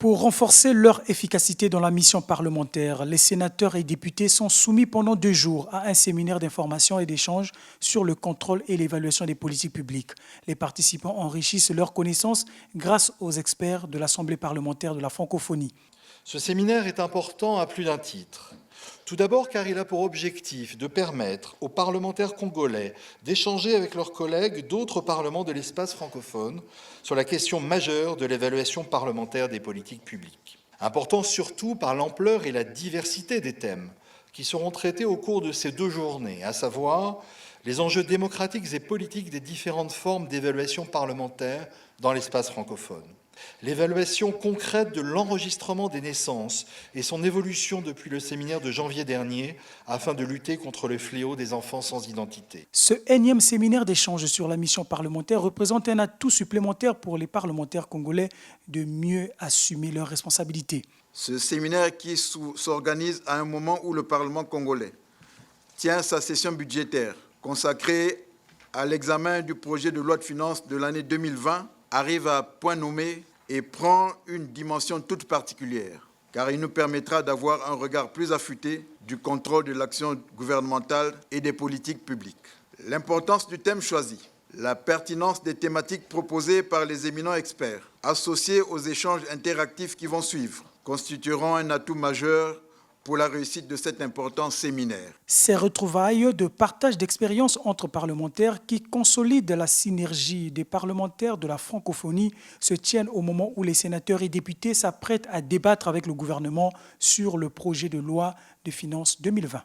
Pour renforcer leur efficacité dans la mission parlementaire, les sénateurs et députés sont soumis pendant 2 jours à un séminaire d'information et d'échange sur le contrôle et l'évaluation des politiques publiques. Les participants enrichissent leurs connaissances grâce aux experts de l'Assemblée parlementaire de la francophonie. Ce séminaire est important à plus d'un titre. Tout d'abord car il a pour objectif de permettre aux parlementaires congolais d'échanger avec leurs collègues d'autres parlements de l'espace francophone sur la question majeure de l'évaluation parlementaire des politiques publiques. Important surtout par l'ampleur et la diversité des thèmes qui seront traités au cours de ces 2 journées, à savoir les enjeux démocratiques et politiques des différentes formes d'évaluation parlementaire dans l'espace francophone. L'évaluation concrète de l'enregistrement des naissances et son évolution depuis le séminaire de janvier dernier afin de lutter contre le fléau des enfants sans identité. Ce énième séminaire d'échange sur la mission parlementaire représente un atout supplémentaire pour les parlementaires congolais de mieux assumer leurs responsabilités. Ce séminaire qui s'organise à un moment où le Parlement congolais tient sa session budgétaire consacrée à l'examen du projet de loi de finances de l'année 2020 arrive à point nommé et prend une dimension toute particulière, car il nous permettra d'avoir un regard plus affûté du contrôle de l'action gouvernementale et des politiques publiques. L'importance du thème choisi, la pertinence des thématiques proposées par les éminents experts, associées aux échanges interactifs qui vont suivre, constitueront un atout majeur pour la réussite de cet important séminaire. Ces retrouvailles de partage d'expériences entre parlementaires qui consolident la synergie des parlementaires de la francophonie se tiennent au moment où les sénateurs et députés s'apprêtent à débattre avec le gouvernement sur le projet de loi de finances 2020.